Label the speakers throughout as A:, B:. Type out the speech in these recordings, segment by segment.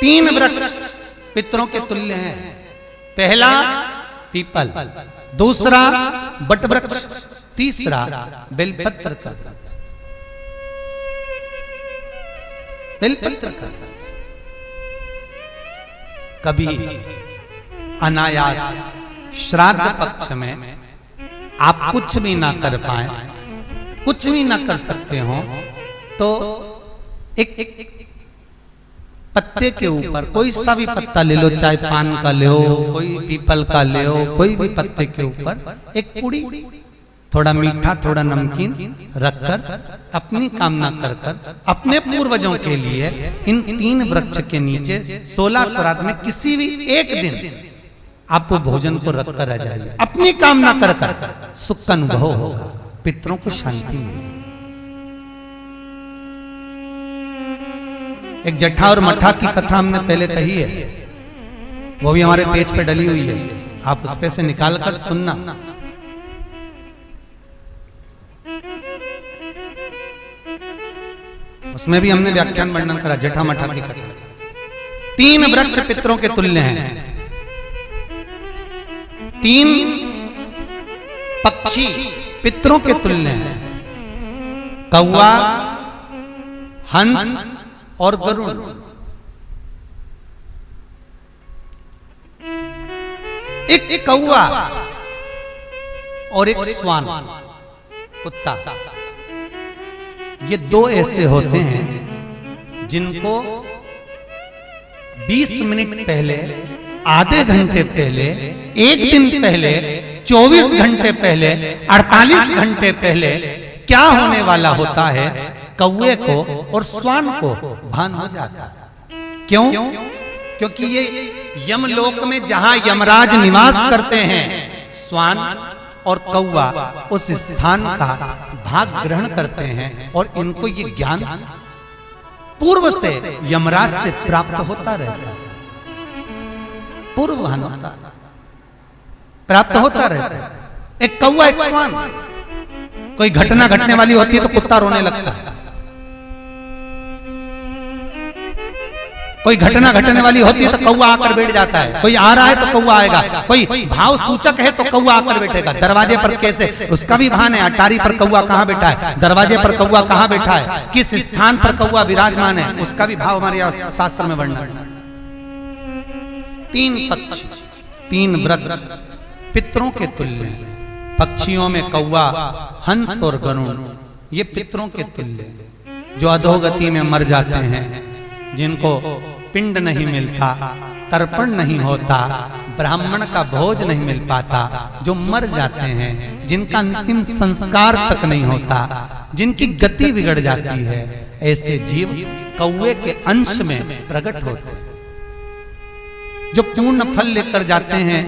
A: तीन वृक्ष पितरों के तुल्य हैं। पहला पीपल, दूसरा बट वृक्ष, तीसरा बेलपत्र का वृक्ष। बेलपत्र का वृक्ष कभी अनायास श्राद्ध पक्ष में आप कुछ भी ना कर पाए, कुछ भी ना कर सकते हो, तो एक पत्ते के ऊपर कोई सा भी पत्ता ले लो, चाहे पान का ले हो, कोई पीपल का ले हो, कोई भी पत्ते के ऊपर एक पुड़ी, थोड़ा मीठा थोड़ा नमकीन रखकर अपनी कामना कर कर अपने पूर्वजों के लिए इन तीन वृक्ष के नीचे 16 श्राद्ध में किसी भी एक दिन आप वो भोजन को रखकर आ जाइए। अपनी कामना कर कर सुख का अनुभव होगा, पितरों को शांति मिलेगी। एक जट्ठा और मट्ठा की कथा हमने पहले कही है, वो भी हमारे पेज पे डली हुई है, आप उस पे से निकाल कर सुनना। उसमें भी हमने व्याख्यान वर्णन करा जट्ठा मट्ठा की कथा। तीन वृक्ष पितरों के तुल्य हैं, तीन पक्षी पितरों के तुल्य हैं, कौवा, हंस और गरुड़। एक कौवा और एक श्वान कुत्ता, ये दो ऐसे होते हैं जिनको 20 मिनट पहले, आधे घंटे पहले, एक दिन पहले, 24 घंटे पहले, 48 घंटे पहले क्या होने वाला होता है, कौवे को और श्वान को भान हो जाता है। क्यों? क्योंकि ये यमलोक में जहां यमराज निवास करते हैं, श्वान और कौवा उस स्थान का भाग ग्रहण करते हैं और इनको ये ज्ञान पूर्व से यमराज से प्राप्त होता रहता है, पूर्वभान होता है, प्राप्त होता रहता है। एक कौवा एक श्वान, कोई घटना घटने वाली होती है तो कुत्ता रोने लगता है, कोई घटना घटने वाली होती है तो कौवा आकर बैठ जाता है, कोई आ रहा है तो कौवा आएगा, कोई भाव सूचक है तो कौवा आकर बैठेगा। दरवाजे पर कैसे, उसका भी भान है, अटारी पर कौवा कहां बैठा है, दरवाजे पर कौवा कहां बैठा है, किस स्थान पर कौवा विराजमान है, उसका भी भाव हमारे शास्त्र में वर्णन है। तीन पक्षी, तीन वृक्ष पितरों के तुल्य हैं। पक्षियों में कौवा, हंस और गरुड़, ये पितरों के तुल्य, जो अधोगति में मर जाते हैं, जिनको पिंड नहीं मिलता, तर्पण नहीं होता, ब्राह्मण का भोज नहीं मिल पाता, जो मर जाते हैं, जिनका अंतिम संस्कार तक नहीं होता, जिनकी गति बिगड़ जाती है, ऐसे जीव कौवे के अंश में प्रकट होते हैं, जो पूर्ण फल लेकर जाते हैं।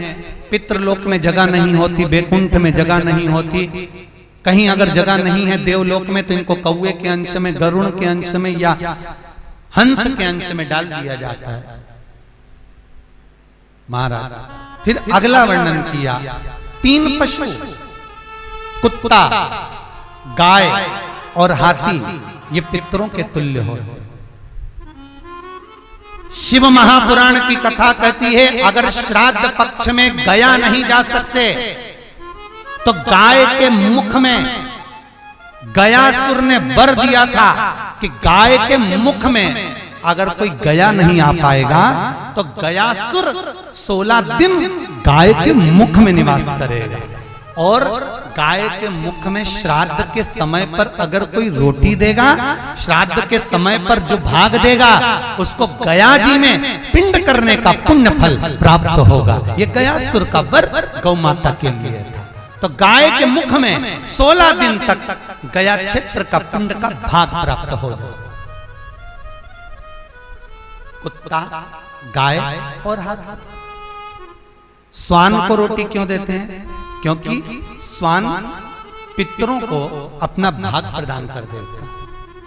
A: पितृलोक में जगह नहीं होती, बैकुंठ में जगह नहीं होती, कहीं अगर जगह नहीं है देवलोक में, तो इनको कौवे के अंश में, गरुड़ के अंश में या हंस के अंश में डाल दिया जाता है। महाराज फिर अगला वर्णन किया, तीन पशु, कुत्ता, गाय और हाथी, ये पितरों के तुल्य होते हैं। शिव महापुराण की कथा कहती है, अगर श्राद्ध पक्ष में गया नहीं जा सकते तो गाय के मुख में गयासुर ने वर दिया था कि गाय के मुख में अगर कोई गया नहीं आ पाएगा तो गयासुर 16 दिन गाय के मुख में निवास करेगा, और गाय के मुख में श्राद्ध के समय पर अगर कोई रोटी देगा, श्राद्ध के समय पर जो भाग देगा, उसको गया जी में पिंड करने का पुण्य फल प्राप्त होगा। ये गयासुर का वर गौ माता के लिए था। तो गाय के मुख में 16 दिन तक गया क्षेत्र का पिंड का भाग प्राप्त हो जाए। कुत्ता, गाय और हाथी। श्वान को रोटी क्यों देते हैं? क्योंकि श्वान पितरों को अपना भाग प्रदान कर देता है,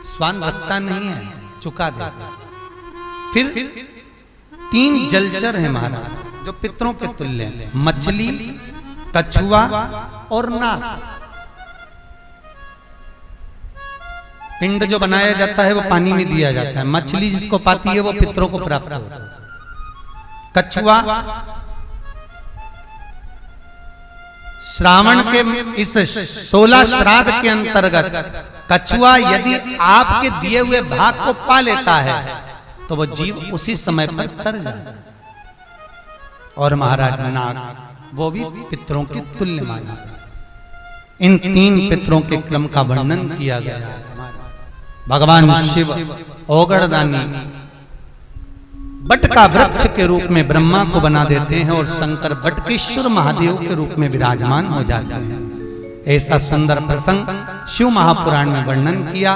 A: श्वान रखता नहीं है, चुका देता। फिर तीन जलचर है महाराज जो पितरों के तुल्य हैं, मछली, कछुआ और नाग। पिंड जो बनाया जाता है वो पानी में दिया जाता है, मछली जिसको पाती है वो पितरों को प्राप्त होता है। कछुआ श्रावण के इस 16 श्राद्ध के अंतर्गत कछुआ यदि आपके दिए हुए भाग को पा लेता है तो वो जीव उसी समय पर तर जाता है। और महाराज नाग वो भी पितरों के तुल्य माना। इन 3 पितरों के क्रम का वर्णन किया गया है। भगवान शिव ओगड़दानी बट का वृक्ष के रूप में ब्रह्मा को बना देते हैं और शंकर बटकेश्वर महादेव के रूप में विराजमान हो जाते हैं। ऐसा सुंदर प्रसंग शिव महापुराण में वर्णन किया।